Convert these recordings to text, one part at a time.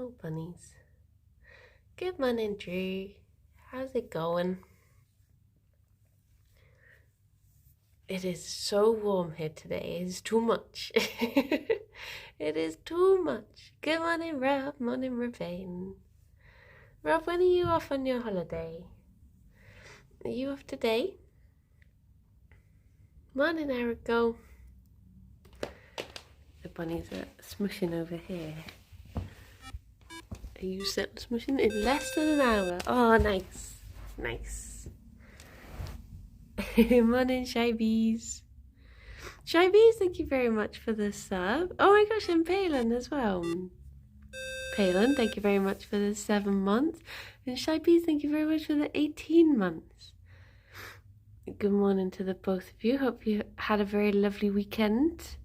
Hello, bunnies. Good morning, Drew. How's it going? It is so warm here today. It's too much. It is too much. Good morning, Rob. Morning, Ravane. Rob, when are you off on your holiday? Are you off today? Morning, Erico. The bunnies are smushing over here. Are you still smushing? In less than an hour. Oh, nice. Nice. Morning, Shy Bees. Shy Bees, thank you very much for the sub. Oh my gosh, and Palin as well. Palin, thank you very much for the 7 months. And Shy Bees, thank you very much for the 18 months. Good morning to the both of you. Hope you had a very lovely weekend.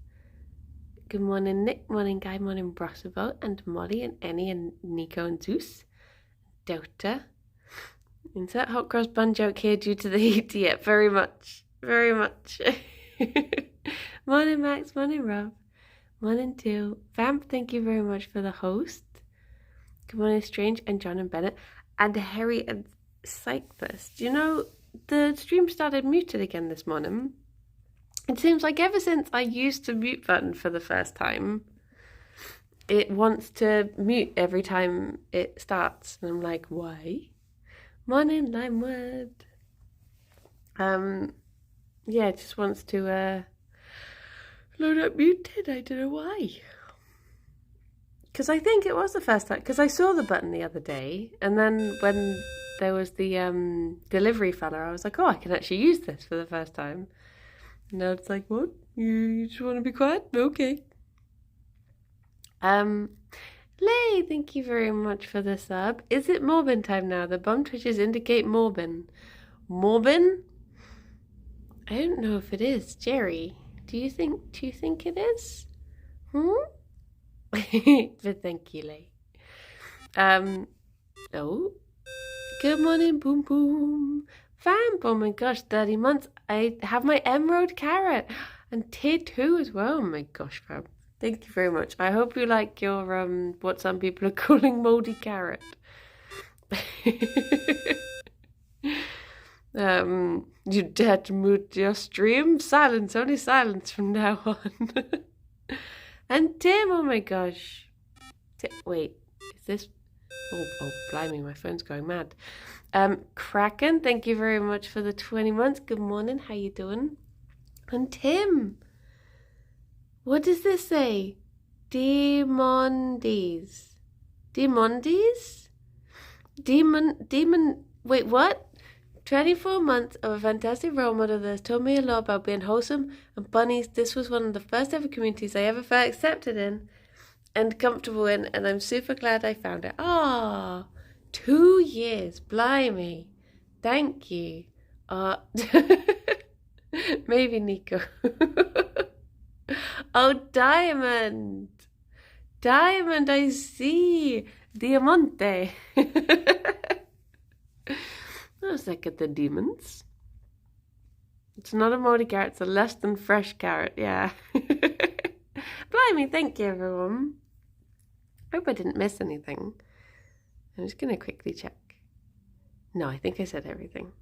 Good morning, Nick. Morning, Guy. Morning, Brossabo. And Molly and Annie and Nico and Zeus. Delta. Insert hot cross bun joke here due to the heat. Yeah, very much. Very much. Morning, Max. Morning, Rob. Morning, Teal. Vamp, thank you very much for the host. Good morning, Strange and John and Bennett. And Harry and Cyclist. You know, the stream started muted again this morning. It seems like ever since I used the mute button for the first time, it wants to mute every time it starts. And I'm like, why? Morning, Limewood. Yeah, it just wants to load up muted. I don't know why. Because I think it was the first time. Because I saw the button the other day. And then when there was the delivery fella, I was like, oh, I can actually use this for the first time. And now it's like, what? You just want to be quiet? Okay. Lay, thank you very much for the sub. Is it Morbin time now? The bum twitches indicate Morbin. Morbin? I don't know if it is. Gerry, do you think it is? But thank you, Lay. Oh. Good morning, Boom Boom. Vamp, oh my gosh, 30 months. I have my emerald carrot. And tier 2 as well. Oh my gosh, Vamp. Thank you very much. I hope you like your, what some people are calling moldy carrot. You dare to mute your stream? Silence, only silence from now on. And Tim, oh my gosh. Wait, is this... Oh, blimey, my phone's going mad. Kraken, thank you very much for the 20 months. Good morning, how you doing? And Tim, what does this say? Demondes. Demondes? Wait, what? 24 months of a fantastic role model that has told me a lot about being wholesome and bunnies. This was one of the first ever communities I ever felt accepted in and comfortable in, and I'm super glad I found it. Ah, 2 years, blimey. Thank you. Maybe Nico. Oh, Diamond. Diamond, I see. Diamante. Let's look at the demons. It's not a moldy carrot, it's a less than fresh carrot, yeah. Blimey, thank you, everyone. Hope I didn't miss anything. I'm just going to quickly check. No, I think I said everything.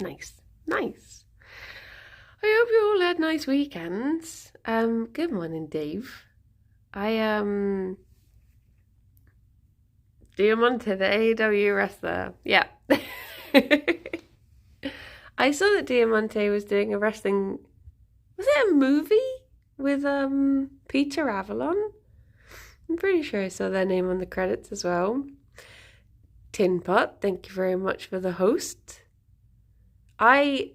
Nice. Nice. I hope you all had nice weekends. Good morning, Dave. Diamante, the AEW wrestler. Yeah. I saw that Diamante was doing a wrestling... Was it a movie with Peter Avalon? I'm pretty sure I saw their name on the credits as well. Tin Pot, thank you very much for the host. I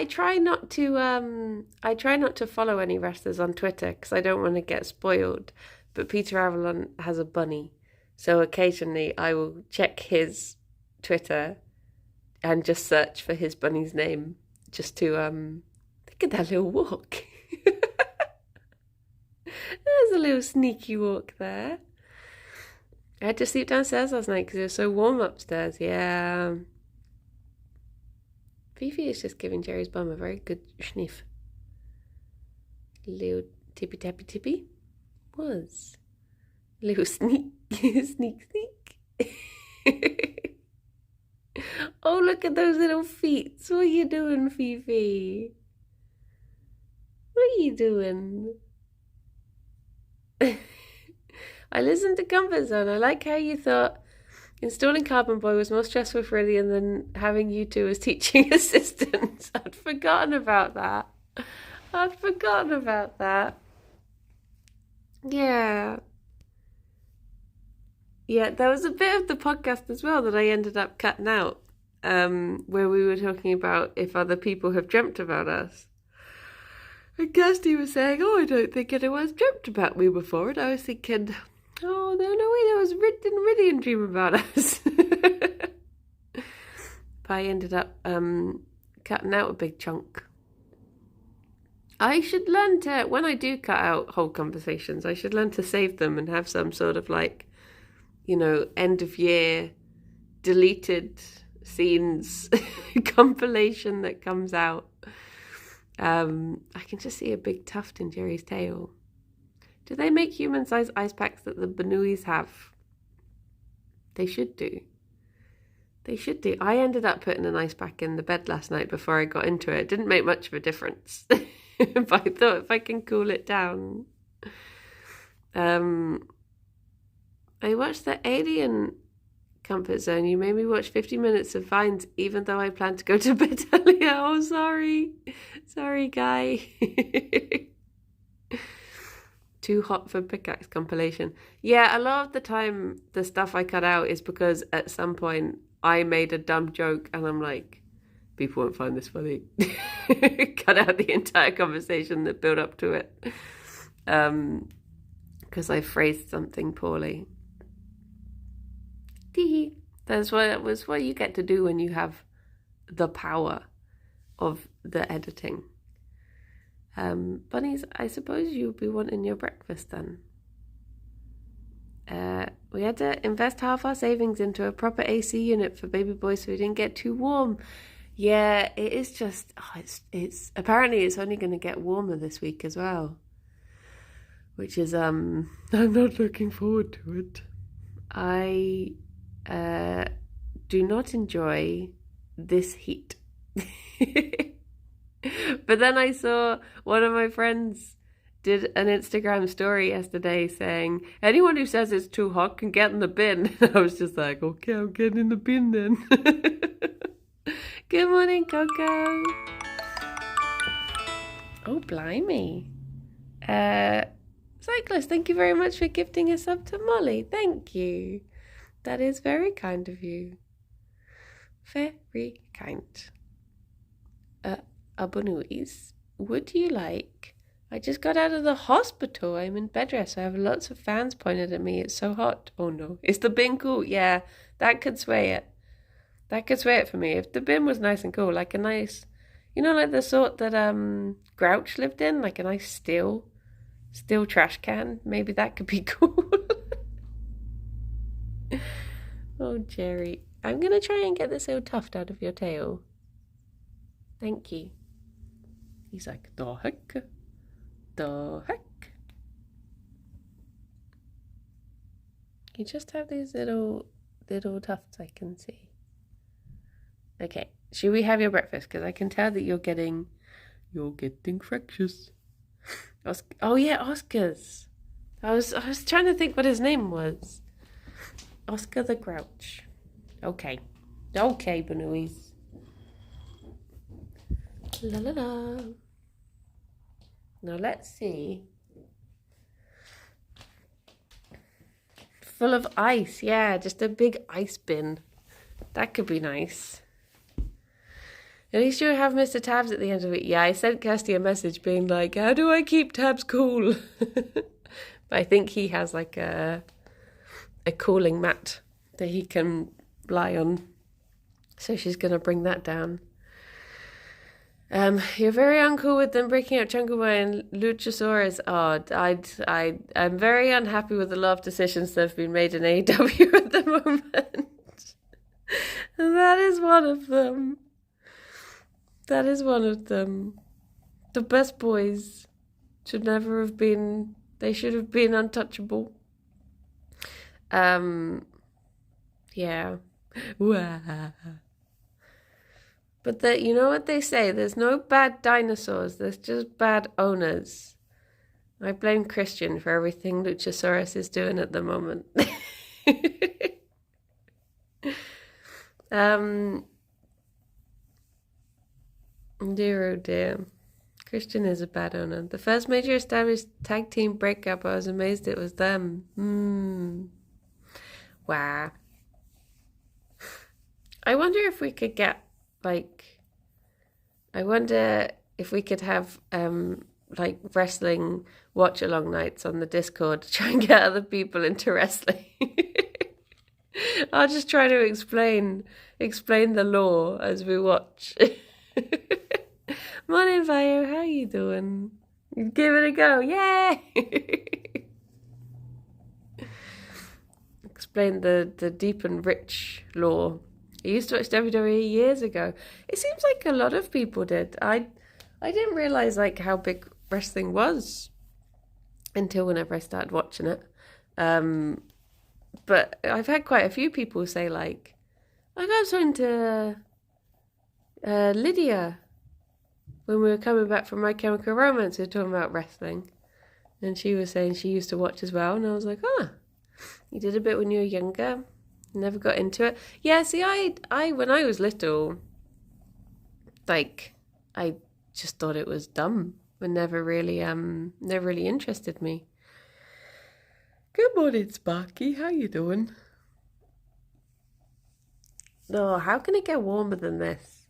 try not to follow any wrestlers on Twitter because I don't want to get spoiled. But Peter Avalon has a bunny, so occasionally I will check his Twitter and just search for his bunny's name just to look at that little walk. There's a little sneaky walk there. I had to sleep downstairs last night because it was so warm upstairs. Yeah. Fifi is just giving Jerry's bum a very good sniff. Little tippy tappy tippy was. Little sneak. Sneak, sneak. Oh, look at those little feet. What are you doing, Fifi? What are you doing? I listened to Comfort Zone. I like how you thought installing Carbon Boy was more stressful for Ilian than having you two as teaching assistants. I'd forgotten about that. Yeah. Yeah, there was a bit of the podcast as well that I ended up cutting out, where we were talking about if other people have dreamt about us. And Kirsty was saying, oh, I don't think anyone's dreamt about me before. And I was thinking, oh, no way, there was Riddian dream about us. But I ended up cutting out a big chunk. I should learn to, when I do cut out whole conversations, I should learn to save them and have some sort of like, end of year deleted scenes compilation that comes out. I can just see a big tuft in Gerry's tail. Do they make human-sized ice packs that the Banuis have? They should do. I ended up putting an ice pack in the bed last night before I got into it. It didn't make much of a difference. But I thought if I can cool it down. I watched the Alien Comfort Zone. You made me watch 50 minutes of Vines, even though I planned to go to bed earlier. Oh, sorry. Sorry, guy. Too hot for pickaxe compilation. Yeah, a lot of the time, the stuff I cut out is because at some point I made a dumb joke and I'm like, people won't find this funny. Cut out the entire conversation that built up to it. Because I phrased something poorly. That's what you get to do when you have the power of the editing. Bunnies, I suppose you'll be wanting your breakfast then. We had to invest half our savings into a proper AC unit for baby boy so we didn't get too warm. Yeah, it is just, it's apparently it's only going to get warmer this week as well. Which is, I'm not looking forward to it. I do not enjoy this heat. But then I saw one of my friends did an Instagram story yesterday saying, anyone who says it's too hot can get in the bin. And I was just like, okay, I'm getting in the bin then. Good morning, Coco. Oh, blimey. Cyclist, thank you very much for gifting a sub to Molly. Thank you. That is very kind of you. Very kind. Abunuis, would you like... I just got out of the hospital. I'm in bed rest. I have lots of fans pointed at me. It's so hot. Oh no. Is the bin cool? Yeah, that could sway it. That could sway it for me. If the bin was nice and cool, like a nice... like the sort that Grouch lived in? Like a nice steel trash can? Maybe that could be cool. Oh, Gerry. I'm going to try and get this old tuft out of your tail. Thank you. He's like, the heck? The heck? You just have these little tufts I can see. Okay, should we have your breakfast? Because I can tell that you're getting fractious. Oh yeah, Oscar's. I was trying to think what his name was. Oscar the Grouch. Okay, Banuis. La la la. Now let's see. Full of ice, yeah, just a big ice bin. That could be nice. At least you'll have Mr. Tabs at the end of it. Yeah, I sent Kirsty a message being like, how do I keep Tabs cool? But I think he has like a cooling mat that he can lie on. So she's going to bring that down. You're very uncool with them breaking up Jungle Boy and Luchasaurus. Oh, I'm very unhappy with a lot of decisions that have been made in AEW at the moment. And that is one of them. The best boys should never have been, they should have been untouchable. Yeah. Wah. But you know what they say? There's no bad dinosaurs. There's just bad owners. I blame Christian for everything Luchasaurus is doing at the moment. Dear oh dear. Christian is a bad owner. The first major established tag team breakup, I was amazed it was them. Wow. I wonder if we could get, like, I wonder if we could have, like, wrestling watch-along nights on the Discord to try and get other people into wrestling. I'll just try to explain the lore as we watch. Morning, Vio. How you doing? Give it a go. Yay! Explain the deep and rich lore. I used to watch WWE years ago. It seems like a lot of people did. I didn't realize like how big wrestling was until whenever I started watching it. But I've had quite a few people say like I was talking to Lydia when we were coming back from My Chemical Romance. We were talking about wrestling, and she was saying she used to watch as well. And I was like, you did a bit when you were younger. Never got into it. Yeah, see, I when I was little, like, I just thought it was dumb and never really interested me. Good morning, Sparky. How you doing? Oh, how can it get warmer than this?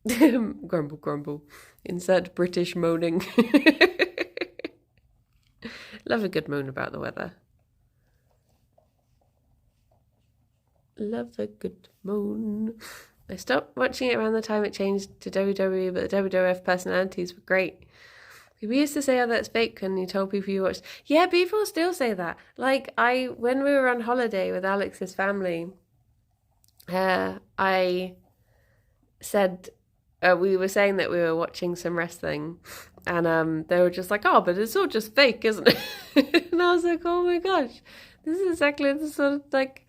Grumble, grumble. Insert British moaning. Love a good moan about the weather. Love a good moan. I stopped watching it around the time it changed to WWE, but the WWF personalities were great. We used to say, oh, that's fake, and you told people you watched. Yeah, people still say that. Like, when we were on holiday with Alex's family, I said, we were saying that we were watching some wrestling, and they were just like, oh, but it's all just fake, isn't it? And I was like, oh my gosh, this is exactly the sort of, like,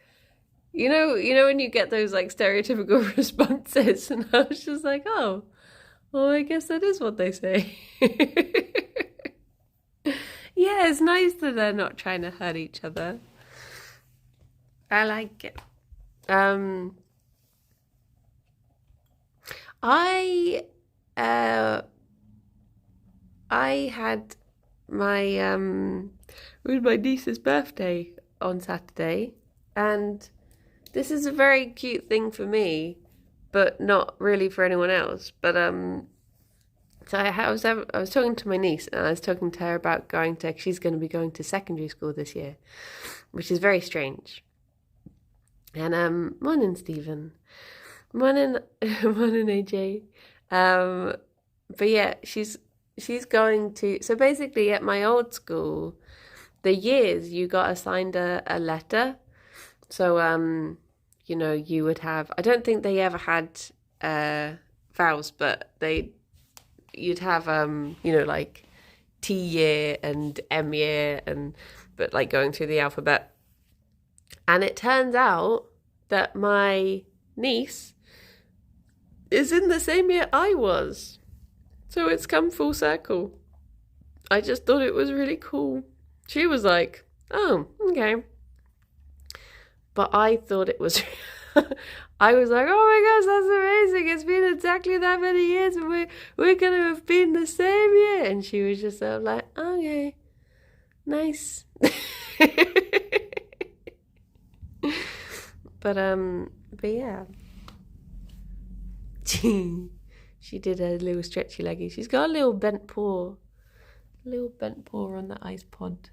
you know when you get those like stereotypical responses, and I was just like, oh, well, I guess that is what they say. Yeah, it's nice that they're not trying to hurt each other. I like it. I had my it was my niece's birthday on Saturday, and this is a very cute thing for me, but not really for anyone else. But so I was talking to my niece, and I was talking to her about she's going to be going to secondary school this year, which is very strange. And morning, Stephen. Morning, morning, AJ. But yeah, she's going to. So basically, at my old school, the years you got assigned a letter. So you would have. I don't think they ever had vowels, but you'd have like T year and M year, but like going through the alphabet. And it turns out that my niece is in the same year I was. So it's come full circle. I just thought it was really cool. She was like, oh, okay. But I thought it was... I was like, oh my gosh, that's amazing. It's been exactly that many years, and we're going to have been the same year. And she was just sort of like, okay, nice. But yeah. She did a little stretchy leggy. She's got a little bent paw. On the ice pod.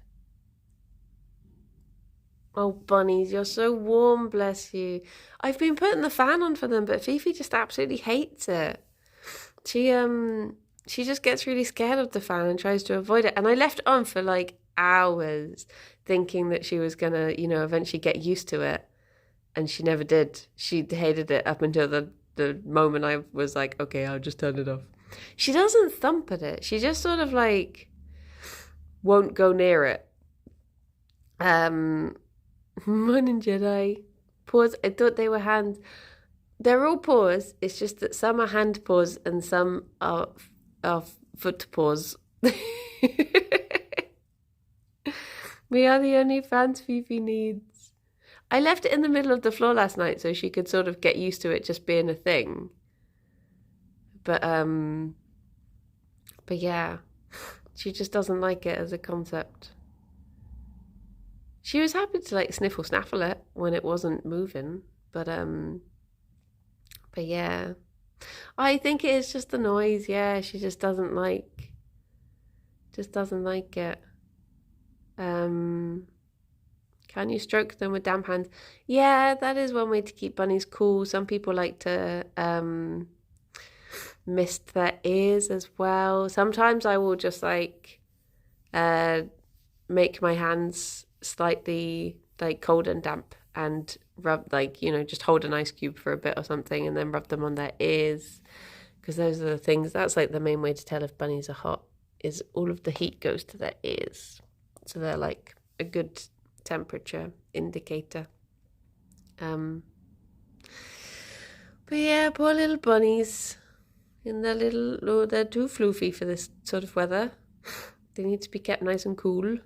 Oh, bunnies, you're so warm, bless you. I've been putting the fan on for them, but Fifi just absolutely hates it. She just gets really scared of the fan and tries to avoid it. And I left it on for like hours, thinking that she was gonna, eventually get used to it. And she never did. She hated it up until the moment I was like, okay, I'll just turn it off. She doesn't thump at it. She just sort of like won't go near it. Morning, Jedi. Paws. I thought they were hands. They're all paws. It's just that some are hand paws and some are foot paws. We are the only fans Fifi needs. I left it in the middle of the floor last night so she could sort of get used to it just being a thing. But yeah, she just doesn't like it as a concept. She was happy to like sniffle snaffle it when it wasn't moving, but yeah. I think it is just the noise, yeah, she just doesn't like it. Can you stroke them with damp hands? Yeah, that is one way to keep bunnies cool. Some people like to mist their ears as well. Sometimes I will just like make my hands slightly like cold and damp and rub, like, you know, just hold an ice cube for a bit or something and then rub them on their ears, because those are the things, that's like the main way to tell if bunnies are hot, is all of the heat goes to their ears, so they're like a good temperature indicator. But yeah, poor little bunnies, and they're too floofy for this sort of weather. They need to be kept nice and cool.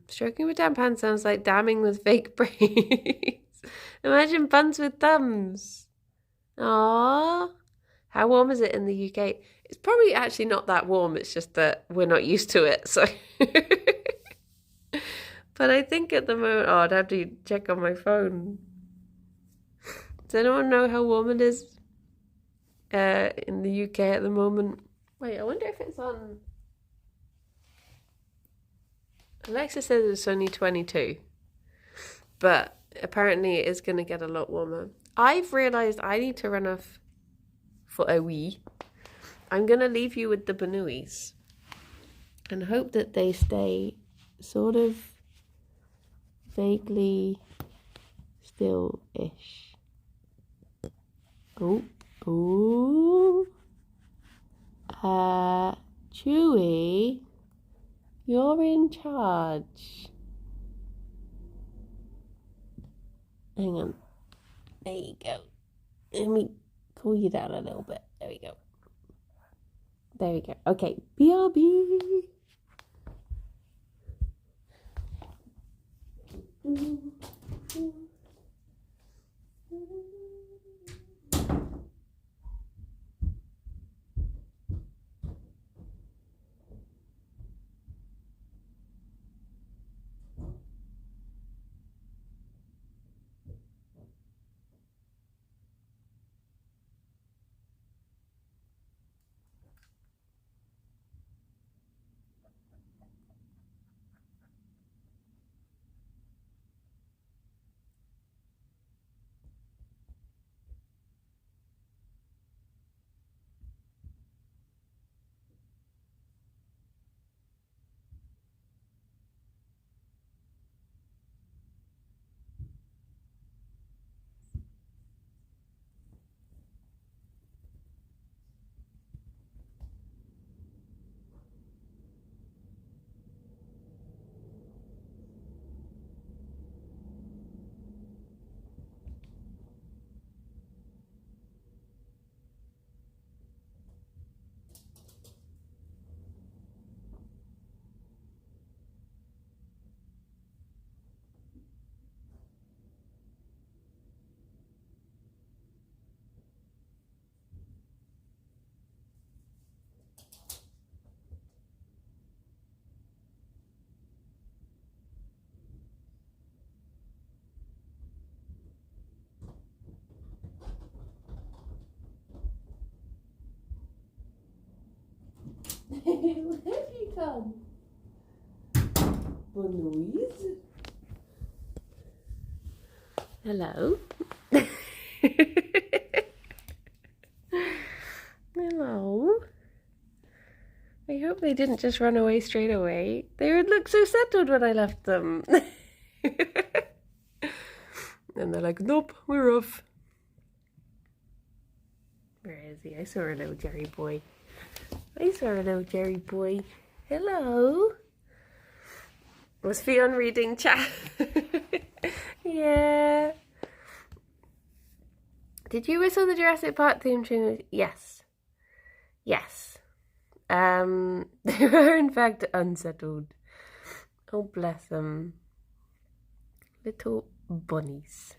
Stroking with damp hands sounds like damming with fake braids. Imagine buns with thumbs. Aww. How warm is it in the UK? It's probably actually not that warm. It's just that we're not used to it. So, but I think at the moment, I'd have to check on my phone. Does anyone know how warm it is in the UK at the moment? Wait, I wonder if it's on. Alexa says it's only 22, but apparently it is going to get a lot warmer. I've realised I need to run off for a wee. I'm going to leave you with the Banuis and hope that they stay sort of vaguely still-ish. Chewy, you're in charge. Hang on. There you go. Let me cool you down a little bit. There we go. There we go. Okay. BRB. Where have you come? Louise? Hello? Hello? I hope they didn't just run away straight away. They would look so settled when I left them. And they're like, nope, we're off. Where is he? I saw a little Gerry boy. I saw a little Gerry boy. Hello? Was Ffion reading chat? Yeah. Did you whistle the Jurassic Park theme tune? Yes. Yes. They were in fact unsettled. Oh, bless them. Little bunnies.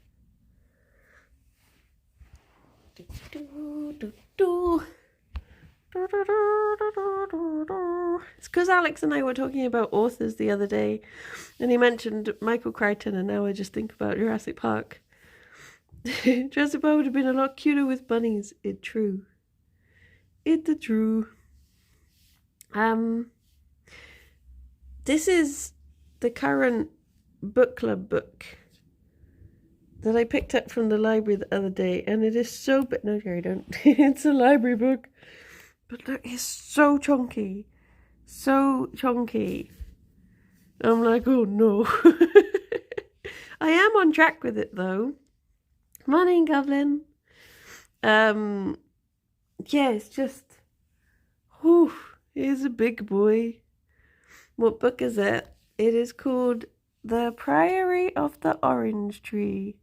It's because Alex and I were talking about authors the other day, and he mentioned Michael Crichton, and now I just think about Jurassic Park. Jurassic Park would have been a lot cuter with bunnies. It's true. It's true. This is the current book club book that I picked up from the library the other day, and it is so big. No, Gerry, don't. It's a library book, but look, it's so chunky, so chunky. I'm like, oh no. I am on track with it though. Morning, Goblin. Yeah, it's just, whew, he's a big boy. What book is it? It is called The Priory of the Orange Tree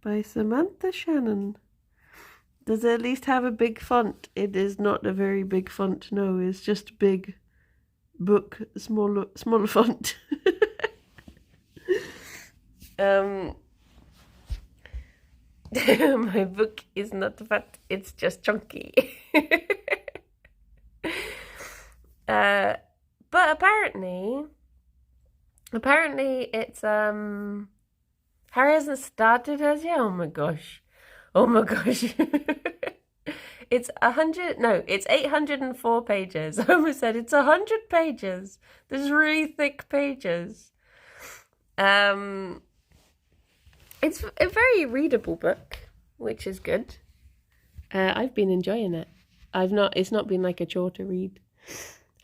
by Samantha Shannon. Does it at least have a big font? It is not a very big font, no, it's just big book, smaller font. My book is not fat, it's just chunky. But apparently it's Harry hasn't started as yet. Oh my gosh. It's 804 pages. I almost said it's 100 pages. There's really thick pages. It's a very readable book, which is good. I've been enjoying it. It's not been like a chore to read.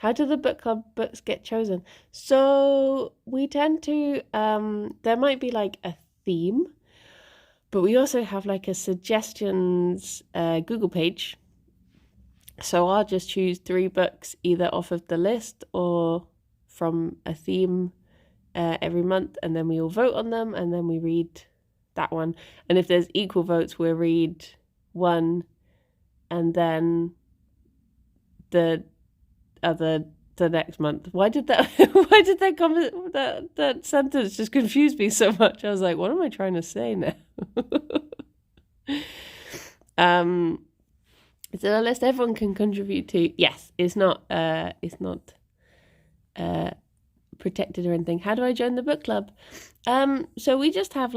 How do the book club books get chosen? So we tend to, there might be like a theme, but we also have like a suggestions Google page. So I'll just choose 3 books either off of the list or from a theme every month, and then we all vote on them, and then we read that one. And if there's equal votes, we'll read one and then the other the next month. Why did that that sentence just confuse me so much? I was like, what am I trying to say now? Is it a list everyone can contribute to? Yes, it's not protected or anything. How do I join the book club? So we just have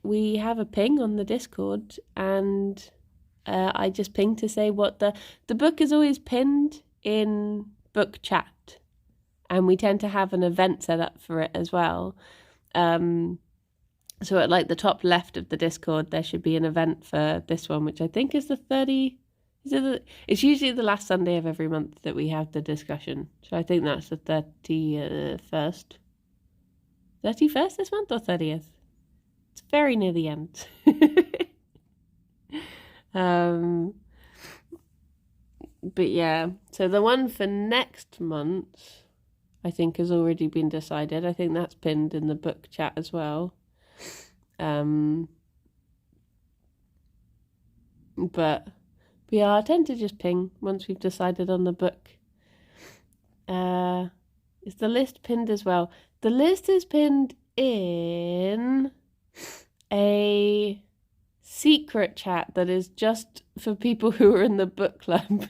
we have a ping on the Discord, and I just ping to say what the book is always pinned in book chat, and we tend to have an event set up for it as well. So at the top left of the Discord, there should be an event for this one, which I think is the 30. It's usually the last Sunday of every month that we have the discussion. So I think that's the 31st. 31st this month or 30th? It's very near the end. But yeah, so the one for next month, I think, has already been decided. I think that's pinned in the book chat as well. But yeah, I tend to just ping once we've decided on the book. Is the list pinned as well? The list is pinned in a secret chat that is just for people who are in the book club.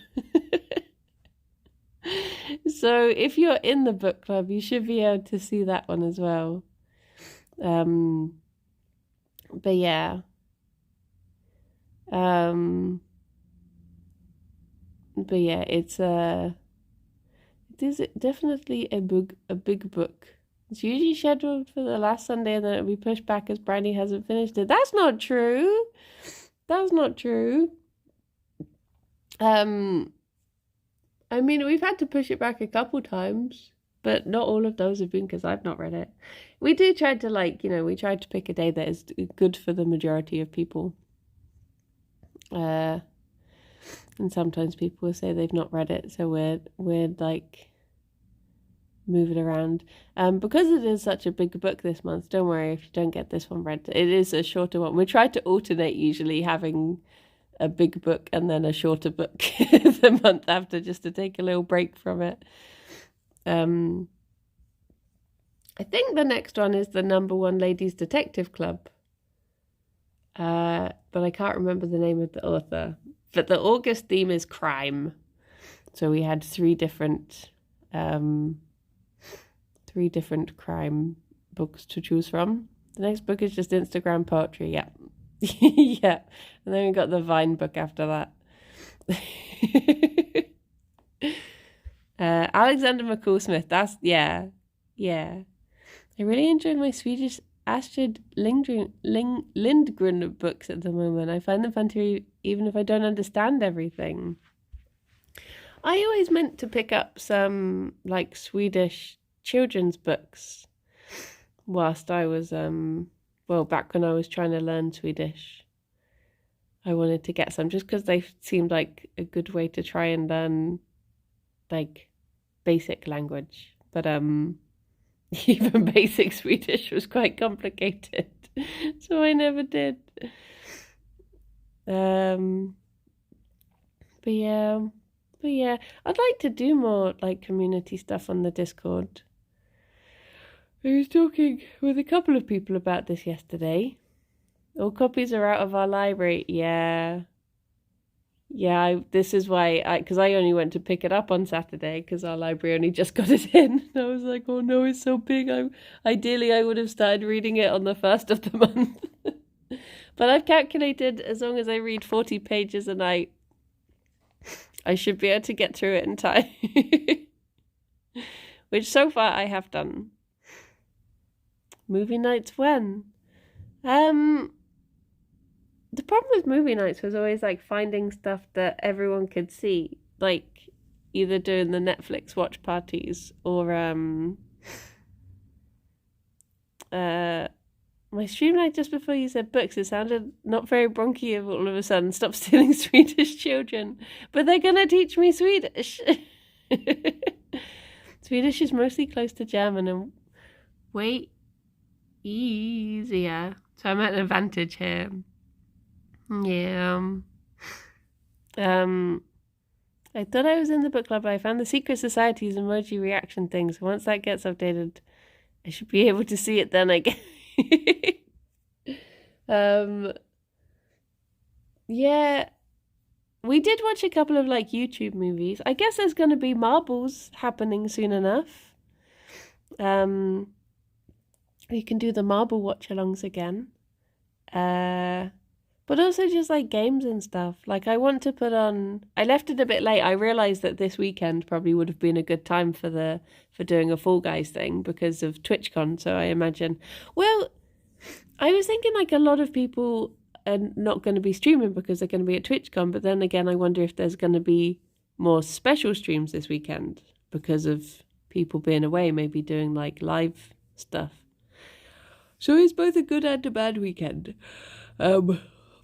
So if you're in the book club, you should be able to see that one as well. But yeah. But yeah, it is definitely a big book. It's usually scheduled for the last Sunday, and then it'll be pushed back as Bridie hasn't finished it. That's not true. That's not true. I mean, we've had to push it back a couple times, but not all of those have been because I've not read it. We do try to we tried to pick a day that is good for the majority of people. And sometimes people will say they've not read it, so we're move it around. Because it is such a big book this month, don't worry if you don't get this one read. It is a shorter one. We try to alternate, usually having a big book and then a shorter book the month after, just to take a little break from it. I think the next one is the #1 Ladies Detective Club. But I can't remember the name of the author. But the August theme is crime. So we had three different crime books to choose from. The next book is just Instagram poetry, yeah. Yeah. And then we got the Vine book after that. Alexander McCall Smith, that's, yeah. I really enjoy my Swedish Astrid Lindgren books at the moment. I find them fun to read, even if I don't understand everything. I always meant to pick up some like Swedish children's books whilst I was back when I was trying to learn Swedish. I wanted to get some just because they seemed like a good way to try and learn like basic language. But even basic Swedish was quite complicated, so I never did. But yeah, I'd like to do more like community stuff on the Discord. I was talking with a couple of people about this yesterday. All copies are out of our library. Yeah, this is why because I only went to pick it up on Saturday because our library only just got it in. And I was like, oh no, it's so big. Ideally I would have started reading it on the 1st of the month. But I've calculated as long as I read 40 pages a night, I should be able to get through it in time. Which so far I have done. Movie nights when? The problem with movie nights was always like finding stuff that everyone could see, like either doing the Netflix watch parties or my stream night just before you said books. It sounded not very bronchi of all of a sudden. Stop stealing Swedish children, but they're gonna teach me Swedish. Swedish is mostly close to German and way easier, so I'm at an advantage here. Yeah. I thought I was in the book club, but I found the Secret Society's emoji reaction things. Once that gets updated, I should be able to see it then, I guess. Yeah. We did watch a couple of like YouTube movies. I guess there's going to be marbles happening soon enough. We can do the marble watch-alongs again. But also just like games and stuff. Like I want to put on. I left it a bit late. I realised that this weekend probably would have been a good time for doing a Fall Guys thing because of TwitchCon. So I imagine. Well, I was thinking like a lot of people are not going to be streaming because they're going to be at TwitchCon. But then again, I wonder if there's going to be more special streams this weekend because of people being away, maybe doing like live stuff. So it's both a good and a bad weekend.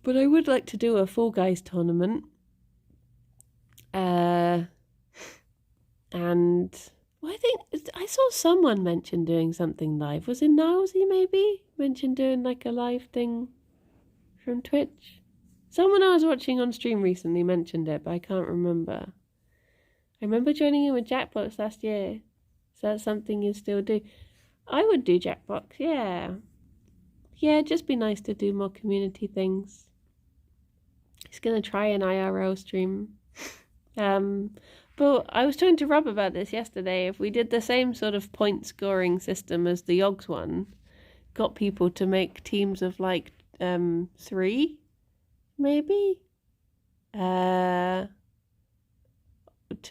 But I would like to do a Fall Guys tournament. And well, I think I saw someone mention doing something live. Was it Nowsy maybe? Mentioned doing like a live thing from Twitch. Someone I was watching on stream recently mentioned it, but I can't remember. I remember joining in with Jackbox last year. Is that something you still do? I would do Jackbox, yeah. Yeah, it'd just be nice to do more community things. He's going to try an IRL stream. But I was talking to Rob about this yesterday. If we did the same sort of point scoring system as the Yogs one, got people to make teams of like 3, maybe, to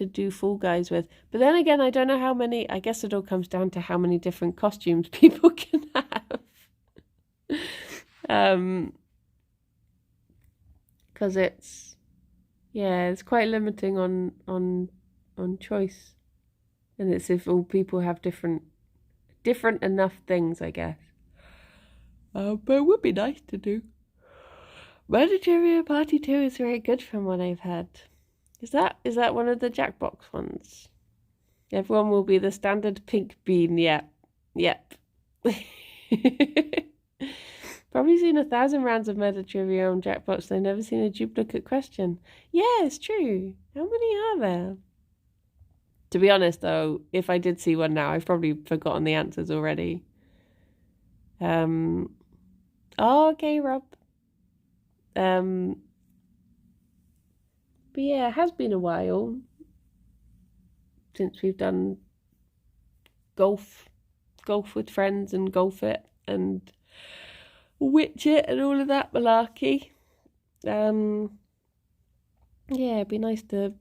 do Fall Guys with. But then again, I don't know how many. I guess it all comes down to how many different costumes people can have. Because it's quite limiting on choice, and it's if all people have different enough things, I guess. But it would be nice to do. Managerial Party 2 is very good from what I've heard. Is that one of the Jackbox ones? Everyone will be the standard pink bean. Yep. Probably seen 1,000 rounds of murder trivia on Jackbox. They've never seen a duplicate question. Yeah, it's true. How many are there? To be honest, though, if I did see one now, I've probably forgotten the answers already. Oh, okay, Rob. But yeah, it has been a while since we've done golf with friends and golf it and witch it and all of that malarkey. Yeah, it'd be nice to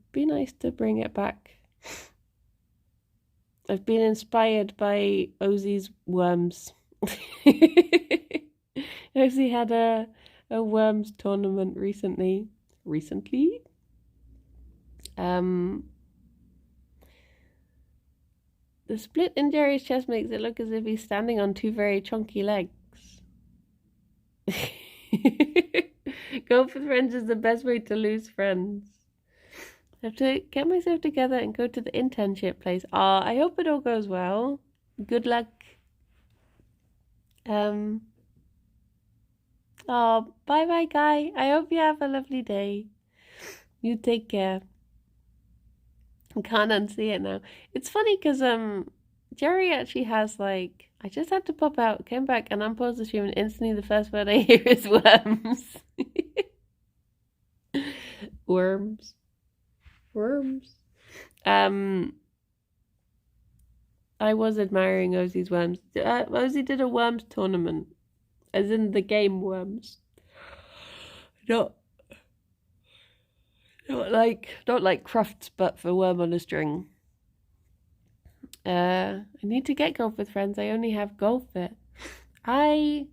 bring it back. I've been inspired by Ozzy's worms. Ozzy had a worms tournament recently. The split in Gerry's chest makes it look as if he's standing on two very chunky legs. Golf with friends is the best way to lose friends. I have to get myself together and go to the internship place. I hope it all goes well. Good luck. Bye, Guy. I hope you have a lovely day. You take care. I can't unsee it now. It's funny because Gerry actually has I just had to pop out, came back and unpaused the stream, and instantly the first word I hear is worms. Worms. I was admiring Ozzy's worms. Ozzy did a worms tournament, as in the game Worms. Not like Crufts, but for Worm on a String. I need to get Golf with Friends. I only have Golf It. I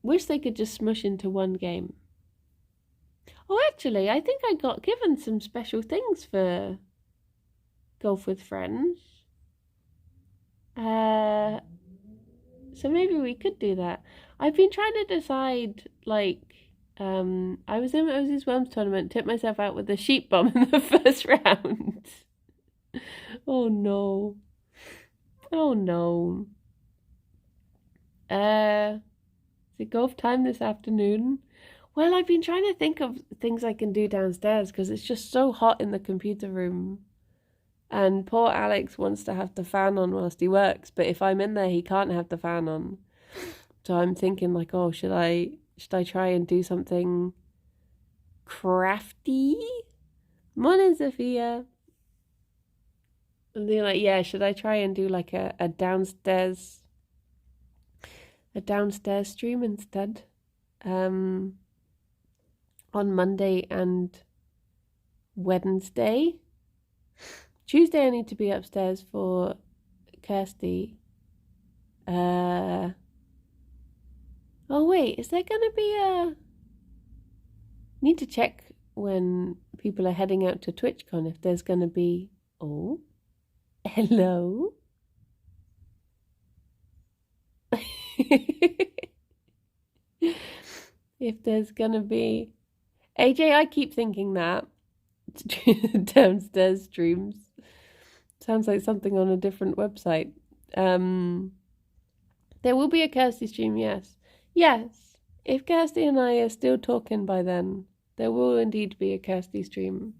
wish they could just smush into one game. Oh, actually, I think I got given some special things for Golf with Friends. So maybe we could do that. I've been trying to decide, I was in Ozzy's Worms tournament, tipped myself out with a sheep bomb in the first round. Oh no. Is it golf time this afternoon? Well, I've been trying to think of things I can do downstairs because it's just so hot in the computer room. And poor Alex wants to have the fan on whilst he works, but if I'm in there, he can't have the fan on. So I'm thinking should I try and do something crafty? Morning, Sophia. And they're should I try and do a downstairs stream instead? On Monday and Wednesday. Tuesday I need to be upstairs for Kirsty. Oh wait, is there gonna be need to check when people are heading out to TwitchCon if there's gonna be hello. If there's gonna be AJ, I keep thinking that downstairs streams sounds like something on a different website. There will be a Kirsty stream, yes. If Kirsty and I are still talking by then, there will indeed be a Kirsty stream.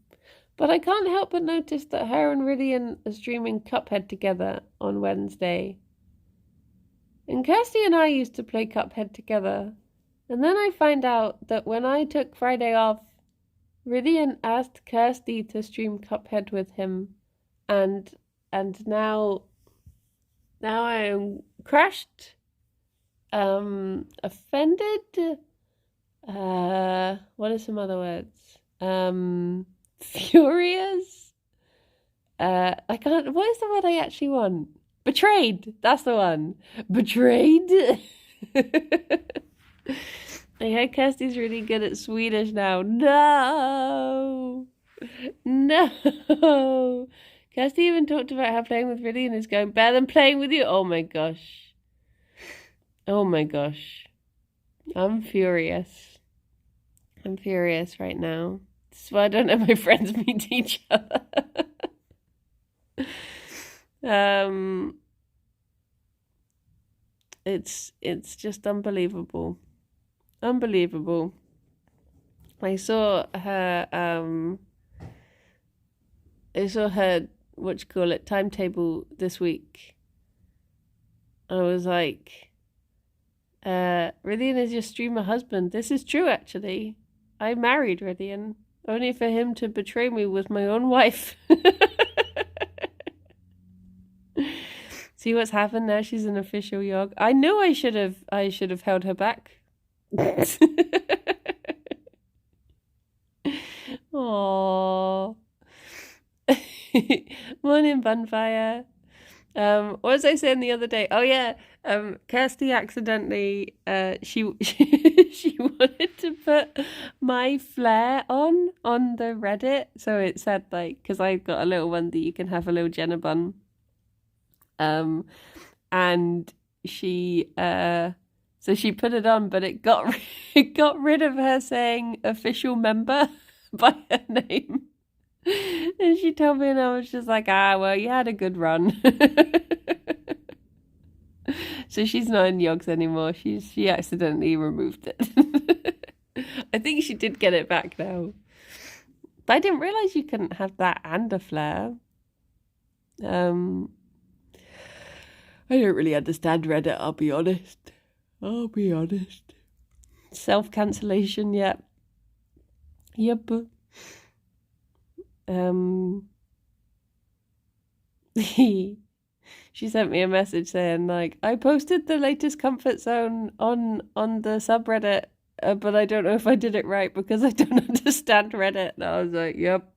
But I can't help but notice that her and Riddian are streaming Cuphead together on Wednesday. And Kirsty and I used to play Cuphead together. And then I find out that when I took Friday off, Riddian asked Kirsty to stream Cuphead with him. And now I am crushed, offended, what are some other words? Furious. I can't. What is the word I actually want? Betrayed. That's the one. Betrayed. I heard Kirsty's really good at Swedish now. No. Kirsty even talked about how playing with Riddian is going better than playing with you. Oh my gosh. I'm furious. right now. This is why I don't let my friends meet each other. Um, it's just unbelievable. Unbelievable. I saw her what you call it, timetable this week. I was like, Rithian is your streamer husband. This is true, actually. I married Rithian, only for him to betray me with my own wife. See what's happened now? She's an official Yog. I knew I should have held her back. Aww. Morning, Bunfire. What was I saying the other day? Oh yeah, Kirsty accidentally she wanted to put my flare on the Reddit, so it said like, because I got a little one that you can have a little Jenna bun, and she so she put it on, but it got rid of her saying official member by her name. And she told me, and I was just like, well, you had a good run. So she's not in Yogs anymore. She accidentally removed it. I think she did get it back now. But I didn't realise you couldn't have that and a flare. I don't really understand Reddit, I'll be honest. Self-cancellation, yeah. Yep. She sent me a message saying like, I posted the latest comfort zone on the subreddit, but I don't know if I did it right because I don't understand Reddit. And I was like, yep,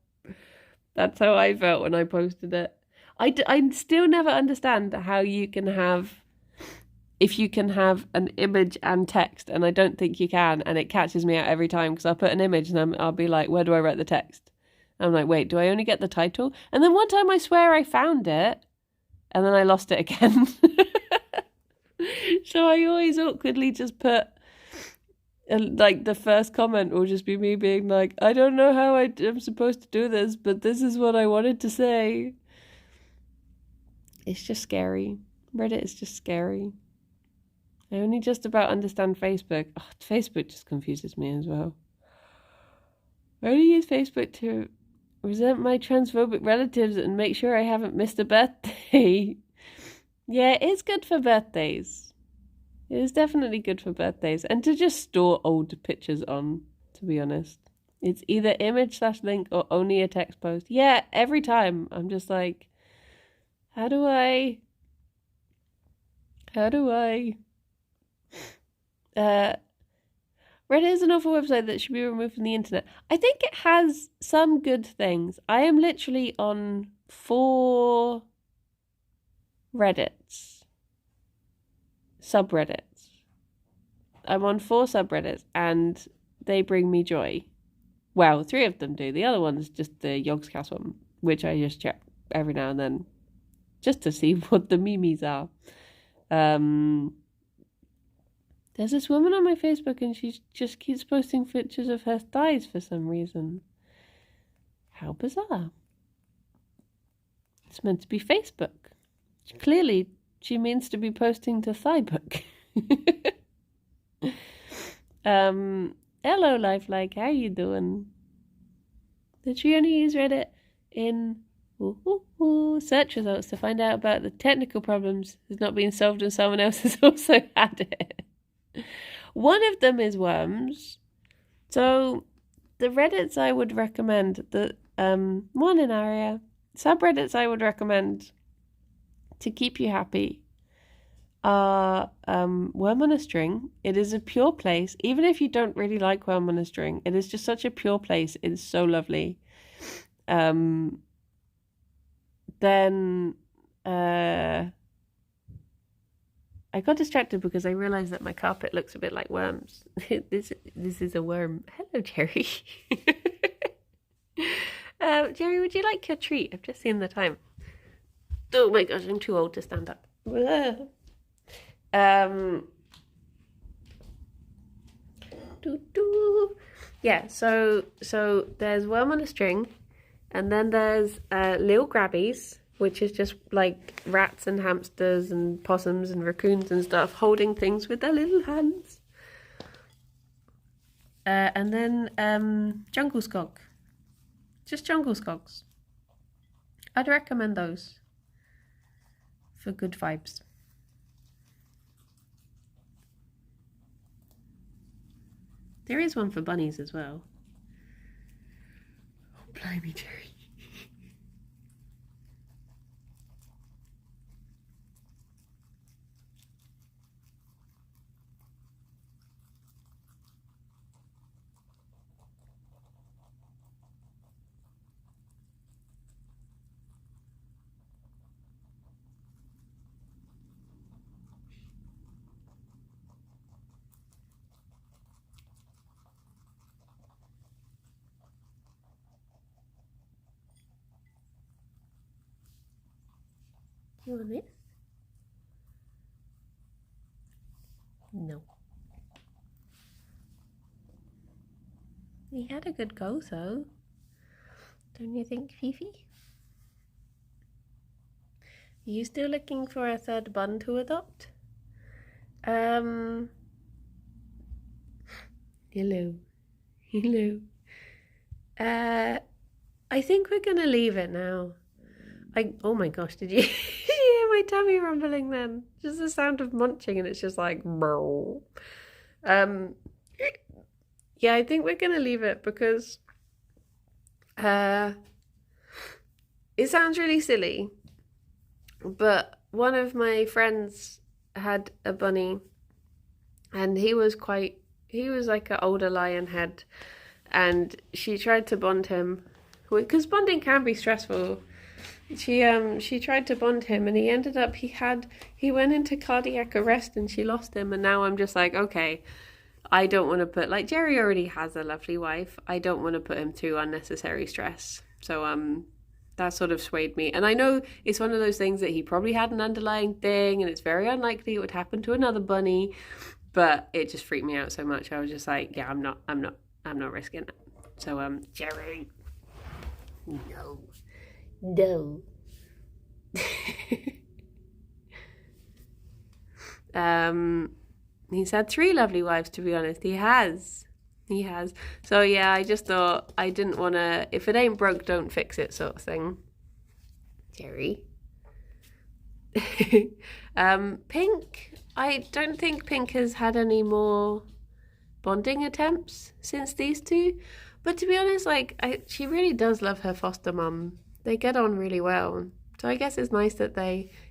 that's how I felt when I posted it. I still never understand how you can have, if you can have an image and text, and I don't think you can, and it catches me out every time because I'll put an image and I'll be like, where do I write the text? I'm like, wait, do I only get the title? And then one time I swear I found it, and then I lost it again. So I always awkwardly just put, like, the first comment will just be me being like, I don't know how I'm supposed to do this, but this is what I wanted to say. It's just scary. Reddit is just scary. I only just about understand Facebook. Oh, Facebook just confuses me as well. I only use Facebook to resent my transphobic relatives and make sure I haven't missed a birthday. Yeah, it's good for birthdays. It is definitely good for birthdays. And to just store old pictures on, to be honest. It's either image/link or only a text post. Yeah, every time. I'm just like, how do I... Reddit is an awful website that should be removed from the internet. I think it has some good things. I am literally on 4 Reddits. Subreddits. I'm on 4 subreddits and they bring me joy. Well, 3 of them do. The other one's just the Yogscast one, which I just check every now and then just to see what the memes are. There's this woman on my Facebook and she just keeps posting pictures of her thighs for some reason. How bizarre. It's meant to be Facebook. Clearly, she means to be posting to Thighbook. Hello, Lifelike. How you doing? Did she only use Reddit in search results to find out about the technical problems that's not being solved and someone else has also had it? One of them is worms. So the Reddits I would recommend, the morning area, subreddits I would recommend to keep you happy are Worm on a String. It is a pure place. Even if you don't really like Worm on a String, it is just such a pure place. It is so lovely. Then I got distracted because I realised that my carpet looks a bit like worms. This is a worm. Hello, Gerry. Gerry, would you like your treat? I've just seen the time. Oh my gosh, I'm too old to stand up. Yeah, so there's Worm on a String, and then there's Lil Grabbies, which is just like rats and hamsters and possums and raccoons and stuff holding things with their little hands. And then jungle skog. Just jungle skogs. I'd recommend those for good vibes. There is one for bunnies as well. Oh, blimey, Gerry. You want this? No. He had a good go though. Don't you think, Fifi? Are you still looking for a third bun to adopt? Hello. Hello. I think we're gonna leave it now. Oh my gosh, did you hear my tummy rumbling then? Just the sound of munching and it's just like yeah, I think we're gonna leave it because it sounds really silly, but one of my friends had a bunny and he was like an older lion head, and she tried to bond him because bonding can be stressful. She tried to bond him and he went into cardiac arrest and she lost him, and now I'm just like, okay, I don't want to put, like, Gerry already has a lovely wife. I don't want to put him through unnecessary stress. So that sort of swayed me. And I know it's one of those things that he probably had an underlying thing and it's very unlikely it would happen to another bunny, but it just freaked me out so much. I was just like, yeah, I'm not risking it. So Gerry, no. He's had 3 lovely wives, to be honest. He has. So yeah, I just thought I didn't want to, if it ain't broke, don't fix it sort of thing. Gerry. Pink, I don't think Pink has had any more bonding attempts since these 2. But to be honest, like, she really does love her foster mum. They get on really well. So I guess it's nice that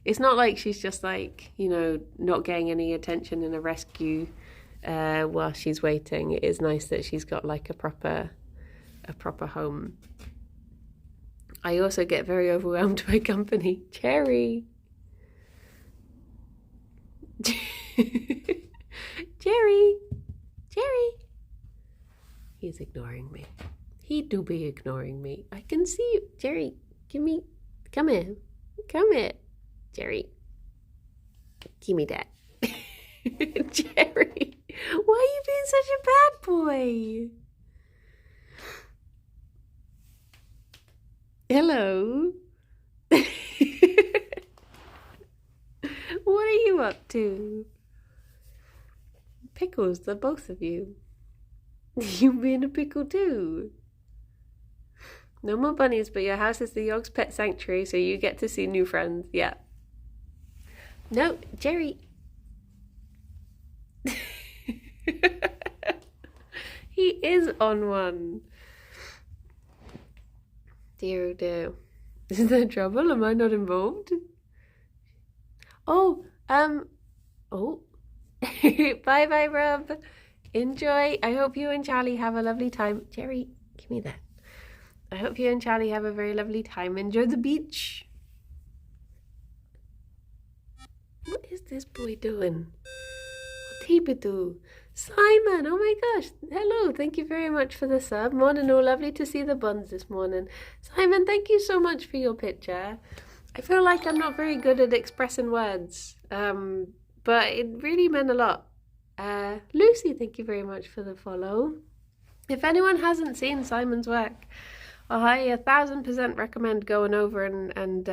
it's not like she's just like, you know, not getting any attention in a rescue while she's waiting. It is nice that she's got like a proper home. I also get very overwhelmed by company. Gerry. Gerry. He's ignoring me. He do be ignoring me. I can see you. Gerry, come here. Gerry. Give me that. Gerry, why are you being such a bad boy? Hello. What are you up to? Pickles, the both of you. You being a pickle too. No more bunnies, but your house is the Yogg's pet sanctuary, so you get to see new friends. Yeah. No, Gerry. He is on one. Dear, oh dear. Is there trouble? Am I not involved? Oh. Bye, Rob. Enjoy. I hope you and Charlie have a lovely time. Gerry, give me that. I hope you and Charlie have a very lovely time. Enjoy the beach. What is this boy doing? What he be do? Simon, oh my gosh. Hello, thank you very much for the sub. Morning, oh, lovely to see the buns this morning. Simon, thank you so much for your picture. I feel like I'm not very good at expressing words, but it really meant a lot. Lucy, thank you very much for the follow. If anyone hasn't seen Simon's work, I 1000% recommend going over and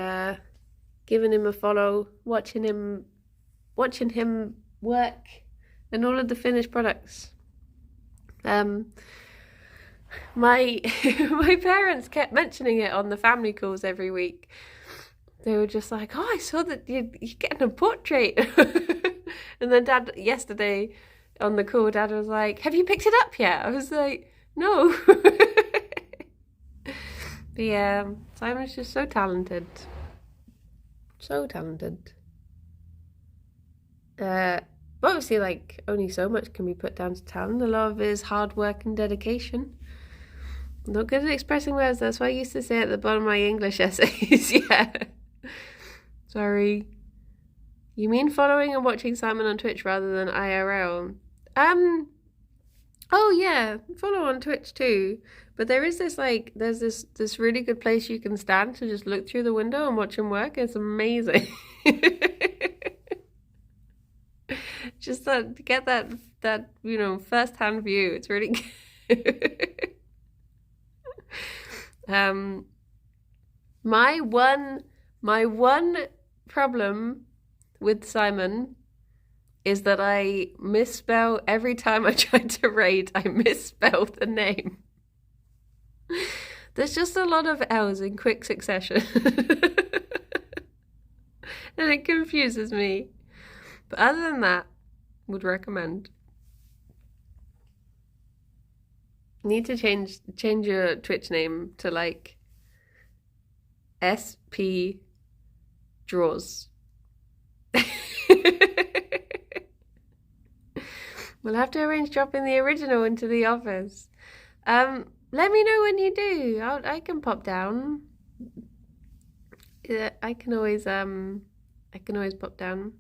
giving him a follow, watching him work, and all of the finished products. My my parents kept mentioning it on the family calls every week. They were just like, "Oh, I saw that you're getting a portrait," and then Dad yesterday on the call, Dad was like, "Have you picked it up yet?" I was like, "No." But yeah, Simon's just so talented. So talented. Obviously, like, only so much can be put down to talent. A lot of it is hard work and dedication. I'm not good at expressing words. That's what I used to say at the bottom of my English essays. Yeah. Sorry. You mean following and watching Simon on Twitch rather than IRL? Oh yeah, follow on Twitch too. But there is this there's this really good place you can stand to just look through the window and watch him work. It's amazing. Just to get that first-hand view. It's really good. My one problem with Simon is that I misspell every time I try to raid. I misspell the name. There's just a lot of L's in quick succession. And it confuses me. But other than that, would recommend. Need to change your Twitch name to like SP Draws. We'll have to arrange dropping the original into the office. Let me know when you do. I can pop down. Yeah, I can always pop down.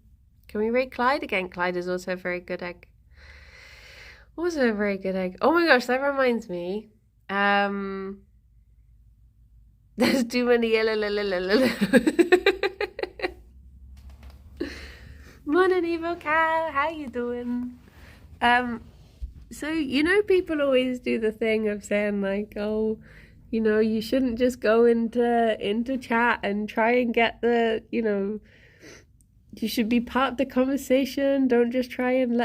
Can we raid Clyde again? Clyde is also a very good egg. Also a very good egg. Oh my gosh, that reminds me. There's too many. Morning, Evil Cow. How you doing? So people always do the thing of saying like, oh, you shouldn't just go into chat and try and get the, you should be part of the conversation. Don't just try and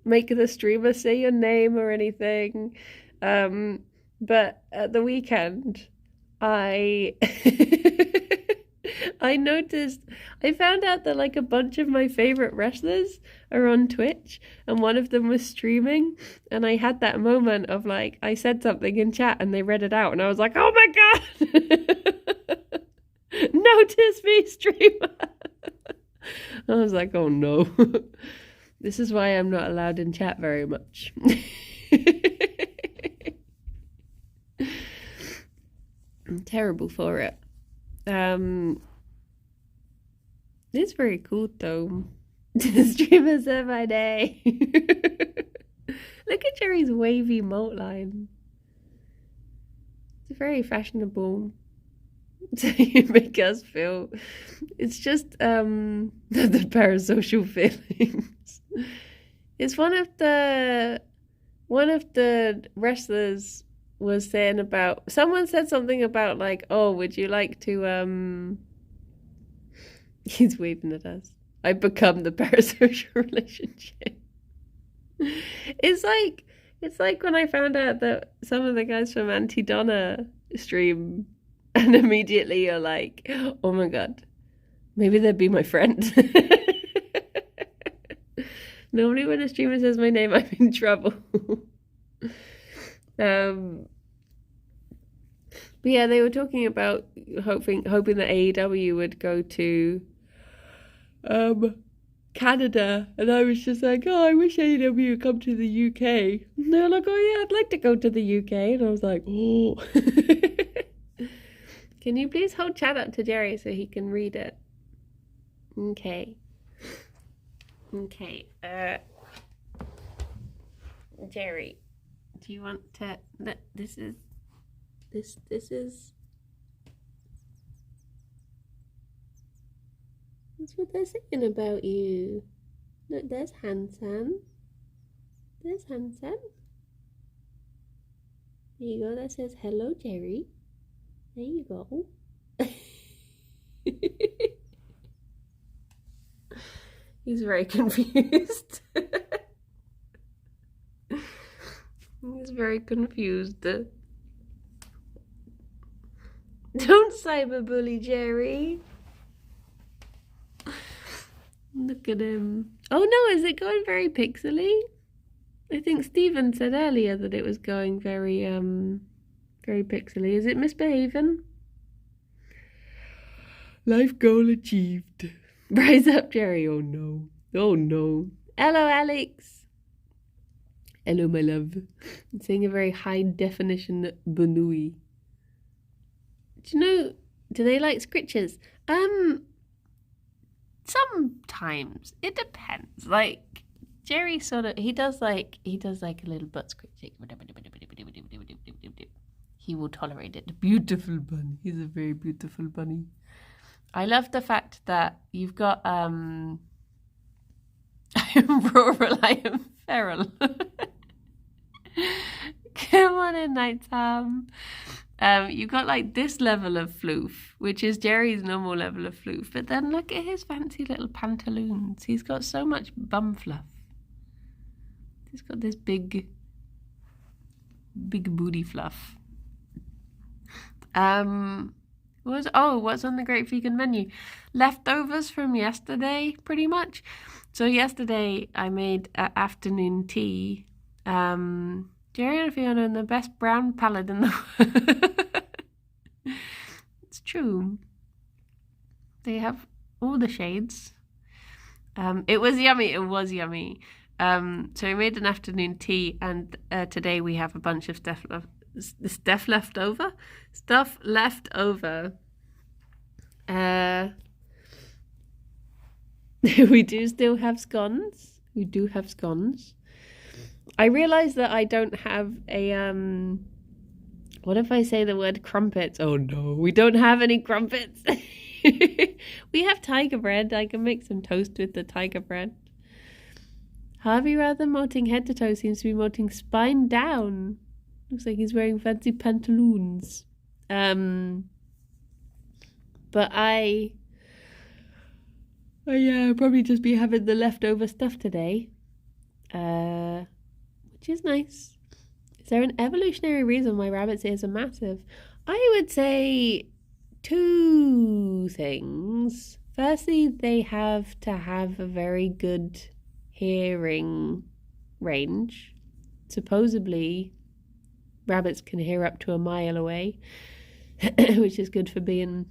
make the streamer say your name or anything. But at the weekend, I I found out that like a bunch of my favorite wrestlers are on Twitch, and one of them was streaming, and I had that moment of like, I said something in chat and they read it out, and I was like, oh my god, notice me, streamer. I was like, oh no. This is why I'm not allowed in chat very much. I'm terrible for it. It's very cool though. Streamers of my day. Look at Gerry's wavy moat line. It's very fashionable. So you make us feel. It's just the parasocial feelings. It's one of the wrestlers was saying about, someone said something about like, oh, would you like to he's waving at us. I become the parasocial relationship. It's like when I found out that some of the guys from Anti-Donna stream, and immediately you're like, oh my god, maybe they'd be my friend. Normally when a streamer says my name, I'm in trouble. But yeah, they were talking about hoping that AEW would go to Canada, and I was just like, oh, I wish AEW would come to the UK. And they're like, oh yeah, I'd like to go to the UK, and I was like, oh. Can you please hold chat up to Gerry so he can read it? Okay. Gerry, do you want to? This is. That's what they're saying about you. Look, there's Hansan. There you go. That says hello, Gerry. There you go. He's very confused. He's very confused. Don't cyberbully Gerry. Look at him. Oh no, is it going very pixely? I think Stephen said earlier that it was going very very pixely. Is it misbehaving? Life goal achieved. Rise up, Gerry. Oh no. Oh no. Hello, Alex. Hello, my love. I'm saying a very high definition Banui. Do you know, do they like scritches? Sometimes. It depends. Like, Gerry he does like a little butt scritch. He will tolerate it. Beautiful bunny. He's a very beautiful bunny. I love the fact that you've got I am rural, I am feral. Come on in, Nighttime. You've got like this level of floof, which is Gerry's normal level of floof, but then look at his fancy little pantaloons. He's got so much bum fluff. He's got this big booty fluff. What's on the Great Vegan Menu? Leftovers from yesterday, pretty much. So yesterday I made afternoon tea. Gerry and Ffion are the best brown palette in the world. It's true. They have all the shades. It was yummy. So we made an afternoon tea, and today we have a bunch of stuff left over. We do still have scones. I realize that I don't have a what if I say the word crumpets? Oh no, we don't have any crumpets. We have tiger bread. I can make some toast with the tiger bread. Harvey, rather than molting head to toe, seems to be molting spine down. Looks like he's wearing fancy pantaloons. But I'll probably just be having the leftover stuff today. Which is nice. Is there an evolutionary reason why rabbits' ears are massive? I would say 2 things. Firstly, they have to have a very good hearing range. Supposedly, rabbits can hear up to a mile away, which is good for being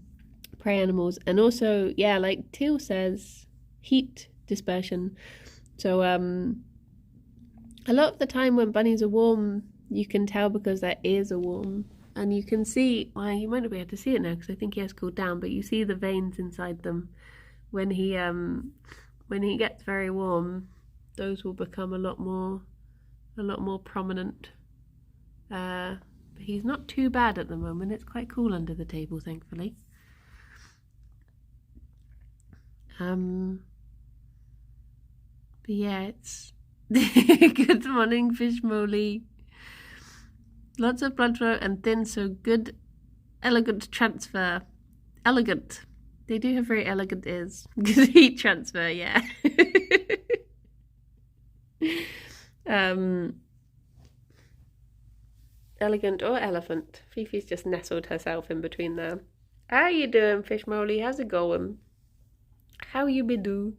prey animals. And also, like Teal says, heat dispersion. So, a lot of the time when bunnies are warm, you can tell because their ears are warm. And you can see, well, you might not be able to see it now because I think he has cooled down, but you see the veins inside them. When he gets very warm, those will become a lot more prominent. But he's not too bad at the moment. It's quite cool under the table, thankfully. But yeah, it's good morning, Fish Molly. Lots of blood flow and thin, so good, elegant transfer. Elegant. They do have very elegant ears. Good heat transfer, yeah. Elegant or elephant. Fifi's just nestled herself in between there. How you doing, Fish Molly? How's it going? How you be do?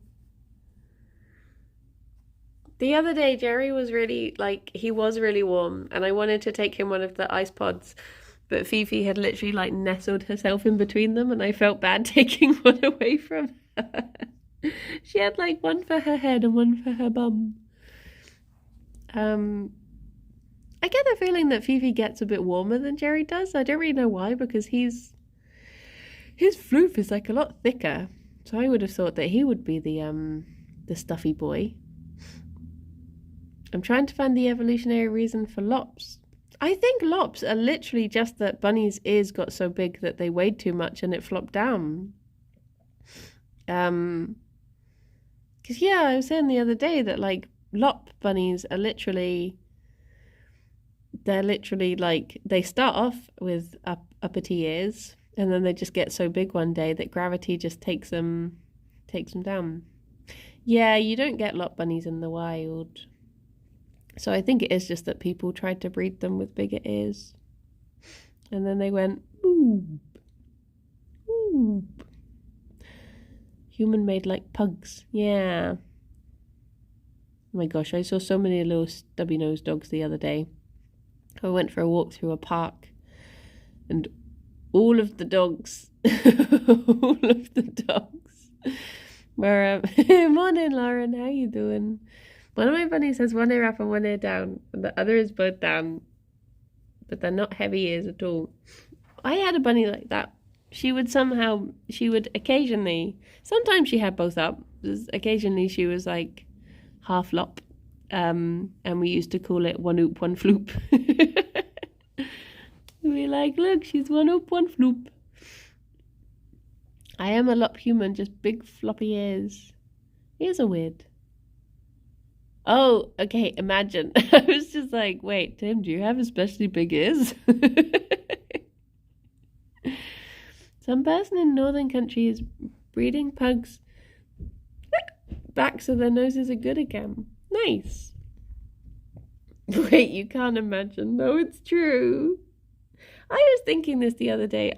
The other day, Gerry was really warm, and I wanted to take him one of the ice pods, but Fifi had literally nestled herself in between them, and I felt bad taking one away from her. She had one for her head and one for her bum. I get the feeling that Fifi gets a bit warmer than Gerry does. I don't really know why, because his floof is a lot thicker. So I would have thought that he would be the stuffy boy. I'm trying to find the evolutionary reason for lops. I think lops are literally just that bunnies' ears got so big that they weighed too much and it flopped down. Because I was saying the other day that lop bunnies are literally they're literally like, they start off with uppity ears, and then they just get so big one day that gravity just takes them down. Yeah, you don't get lot bunnies in the wild. So I think it is just that people tried to breed them with bigger ears. And then they went, ooh, ooh. Human-made like pugs. Yeah. Oh my gosh, I saw so many little stubby-nosed dogs the other day. I went for a walk through a park, and all of the dogs, were, morning, Lauren, how you doing? One of my bunnies has one ear up and one ear down, and the other is both down, but they're not heavy ears at all. I had a bunny like that. She would occasionally, sometimes she had both up, occasionally she was like half lop, and we used to call it one oop, one floop. We're like, look, she's one oop, one floop. I am a lop human, just big floppy ears. Ears are weird. Oh, okay, imagine. I was just like, wait, Tim, do you have especially big ears? Some person in northern country is breeding pugs back so their noses are good again. Nice. Wait, you can't imagine. No, it's true. I was thinking this the other day.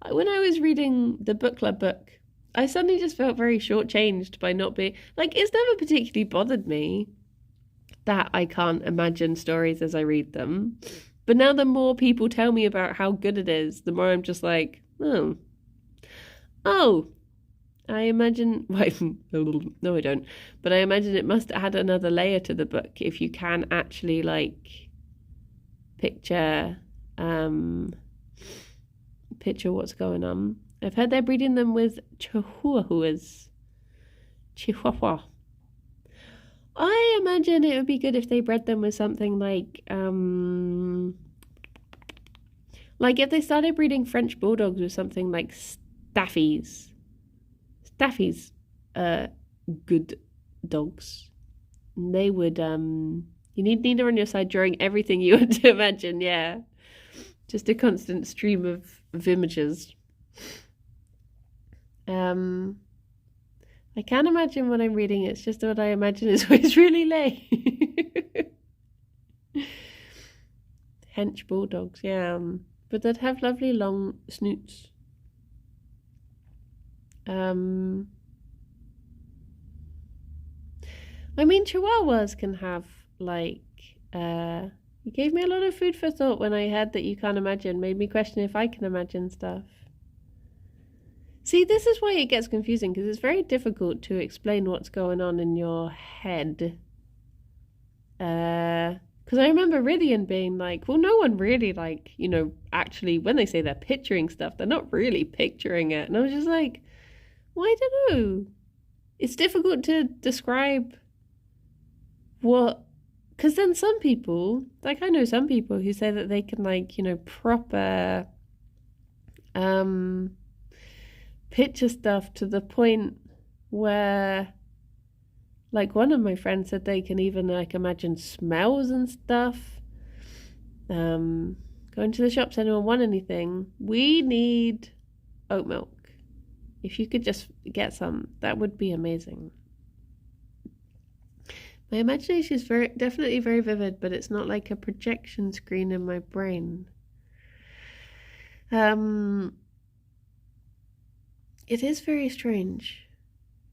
When I was reading the book club book, I suddenly just felt very shortchanged by not being... Like, it's never particularly bothered me that I can't imagine stories as I read them. But now the more people tell me about how good it is, the more I'm just like, oh, I imagine... No, I don't. But I imagine it must add another layer to the book if you can actually, like, picture what's going on. I've heard they're breeding them with chihuahuas. Chihuahua. I imagine it would be good if they bred them with something like if they started breeding French bulldogs with something like staffies. Staffies are good dogs. They would you need Nina on your side drawing everything you want to imagine, yeah. Just a constant stream of images. I can't imagine what I'm reading, it's just what I imagine is always really late. Hench bulldogs, yeah. But they'd have lovely long snoots. I mean, chihuahuas can have, you gave me a lot of food for thought when I heard that you can't imagine, made me question if I can imagine stuff. See, this is why it gets confusing, because it's very difficult to explain what's going on in your head. Because I remember Rydian being like, well, no one really, actually, when they say they're picturing stuff, they're not really picturing it. And I was just like, well, I don't know. It's difficult to describe what... Because then some people, I know some people who say that they can, proper... picture stuff to the point where, one of my friends said they can even imagine smells and stuff. Going to the shops, anyone want anything? We need oat milk. If you could just get some, that would be amazing. My imagination is definitely very vivid, but it's not like a projection screen in my brain. It is very strange.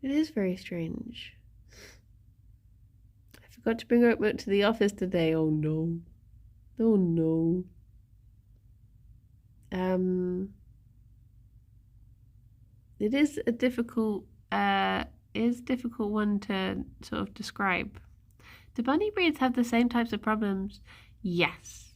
It is very strange. I forgot to bring oat milk to the office today. Oh no. Oh no. It is a difficult one to sort of describe. Do bunny breeds have the same types of problems? Yes.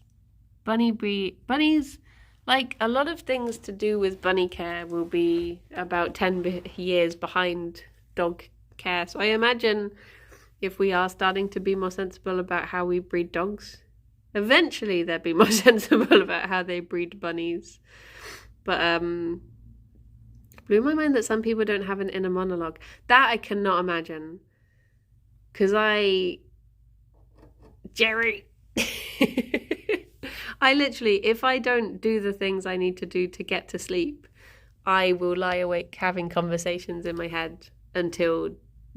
Bunnies, a lot of things to do with bunny care will be about 10 years behind dog care. So I imagine if we are starting to be more sensible about how we breed dogs, eventually they'll be more sensible about how they breed bunnies. But blew my mind that some people don't have an inner monologue. That I cannot imagine. Because Gerry. I literally, if I don't do the things I need to do to get to sleep, I will lie awake having conversations in my head until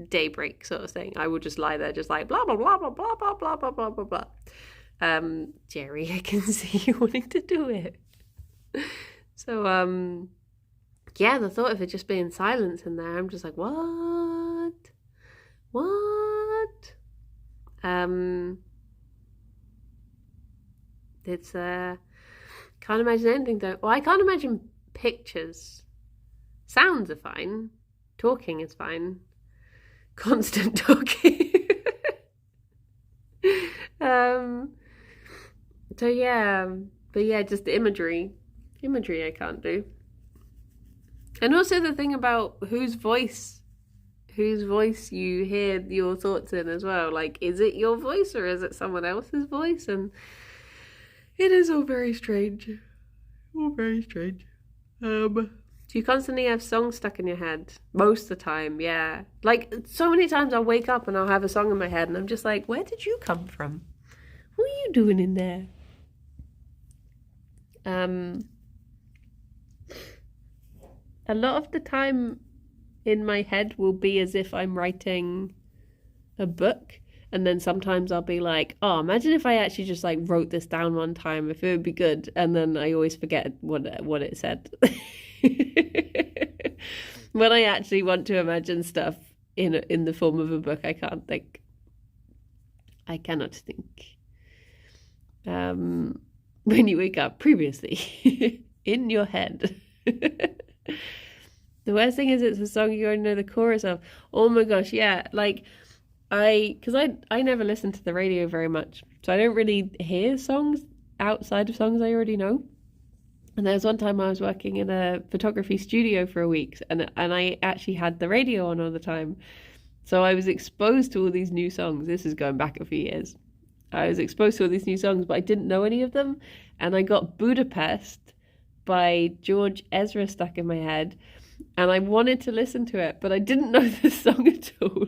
daybreak, sort of thing. I will just lie there, just like blah blah blah blah blah blah blah blah blah blah blah. Gerry, I can see you wanting to do it. So yeah, the thought of it just being silence in there, I'm just like, what? It's can't imagine anything though. Well, I can't imagine pictures. Sounds are fine. Talking is fine. Constant talking. So yeah, but yeah, just the imagery I can't do. And also the thing about whose voice you hear your thoughts in as well. Like, is it your voice or is it someone else's voice? And it is all very strange. All very strange. Do you constantly have songs stuck in your head? Most of the time, yeah. Like, so many times I'll wake up and I'll have a song in my head and I'm just like, where did you come from? What are you doing in there? A lot of the time in my head will be as if I'm writing a book, and then sometimes I'll be like, oh, imagine if I actually just like wrote this down one time, if it would be good, and then I always forget what it said. When I actually want to imagine stuff in the form of a book, I can't think. I cannot think. When you wake up previously in your head. The worst thing is it's a song you already know the chorus of. Oh my gosh, yeah. Like, because I never listen to the radio very much, so I don't really hear songs outside of songs I already know. And there was one time I was working in a photography studio for a week, and I actually had the radio on all the time. So I was exposed to all these new songs. This is going back a few years. I was exposed to all these new songs, but I didn't know any of them. And I got Budapest by George Ezra stuck in my head. And I wanted to listen to it, but I didn't know the song at all.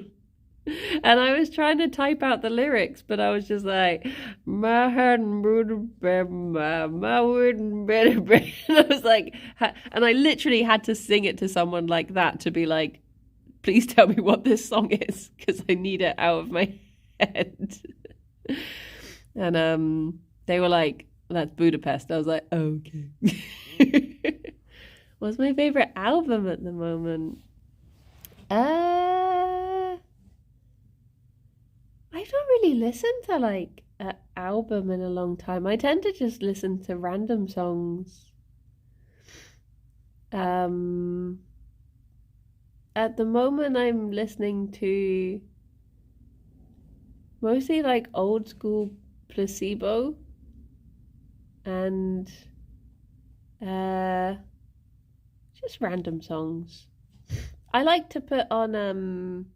And I was trying to type out the lyrics, but I was just like, my heart and my word and I was like, and I literally had to sing it to someone like that to be like, please tell me what this song is, because I need it out of my head. And they were like, that's Budapest. I was like, okay. What's my favorite album at the moment? I don't really listen to like an album in a long time. I tend to just listen to random songs. At the moment I'm listening to mostly like old school Placebo and just random songs. I like to put on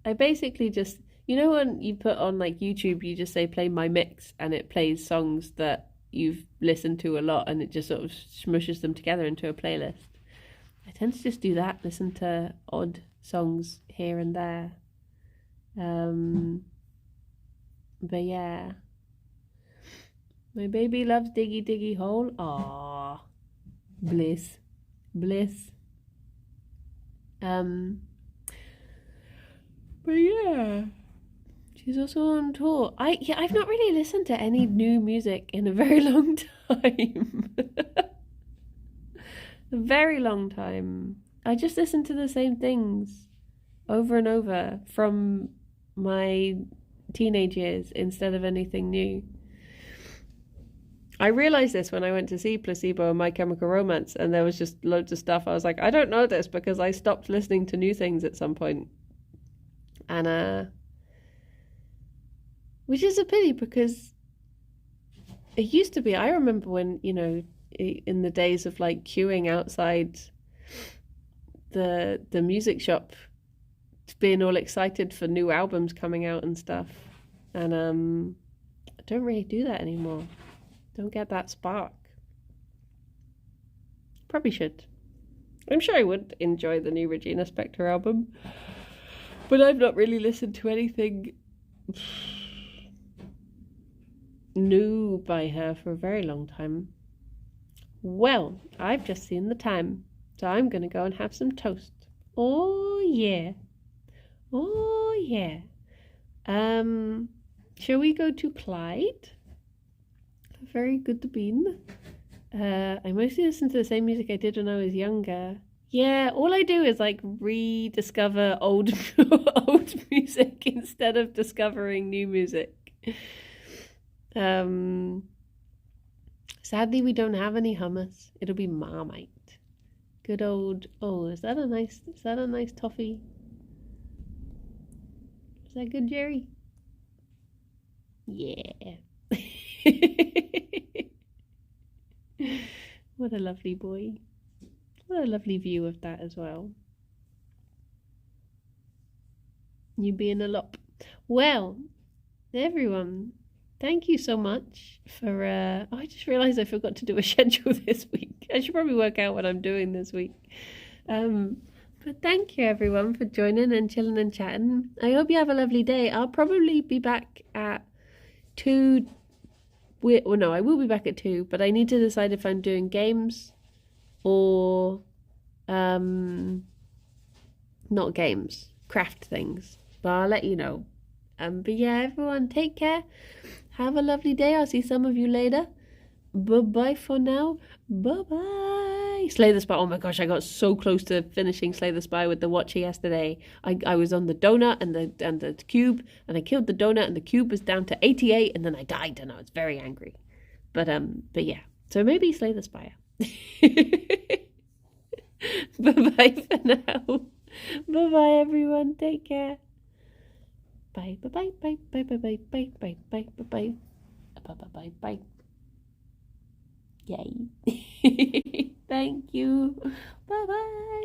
I basically just, you know, when you put on like YouTube, you just say play my mix and it plays songs that you've listened to a lot and it just sort of smushes them together into a playlist. I tend to just do that, listen to odd songs here and there. But yeah. My baby loves Diggy Diggy Hole. Aww. Bliss. But yeah. She's also on tour. I've not really listened to any new music in a very long time. A very long time. I just listen to the same things over and over from my teenage years instead of anything new. I realised this when I went to see Placebo and My Chemical Romance, and there was just loads of stuff. I was like, I don't know this because I stopped listening to new things at some point. And which is a pity because it used to be, I remember when, you know, in the days of like queuing outside the music shop, being all excited for new albums coming out and stuff. And I don't really do that anymore. Don't get that spark. Probably should. I'm sure I would enjoy the new Regina Spektor album, but I've not really listened to anything No, by her for a very long time. Well, I've just seen the time, so I'm going to go and have some toast. Oh, yeah. Oh, yeah. Shall we go to Clyde? Very good to bean. I mostly listen to the same music I did when I was younger. Yeah, all I do is like rediscover old old music instead of discovering new music. Sadly we don't have any hummus. It'll be Marmite. Good old is that a nice toffee? Is that good, Gerry? Yeah. What a lovely boy. What a lovely view of that as well. You being a lop. Well, everyone, thank you so much for I just realised I forgot to do a schedule this week. I should probably work out what I'm doing this week. But thank you everyone for joining and chilling and chatting. I hope you have a lovely day. I'll probably be back at 2. Well, no, I will be back at 2, but I need to decide if I'm doing games or not games, craft things. But I'll let you know. But yeah, everyone, take care. Have a lovely day. I'll see some of you later. Bye-bye for now. Bye-bye. Slay the Spy. Oh my gosh, I got so close to finishing Slay the Spy with the watcher yesterday. I was on the donut and the cube, and I killed the donut, and the cube was down to 88, and then I died, and I was very angry. But yeah. So maybe Slay the Spy. Bye-bye for now. Bye-bye, everyone. Take care. Bye. Bye-bye. Bye. Bye. Bye. Bye. Bye. Bye. Bye. Bye. Bye. Bye. Bye. Bye. Bye. Yay. Thank you. Bye-bye.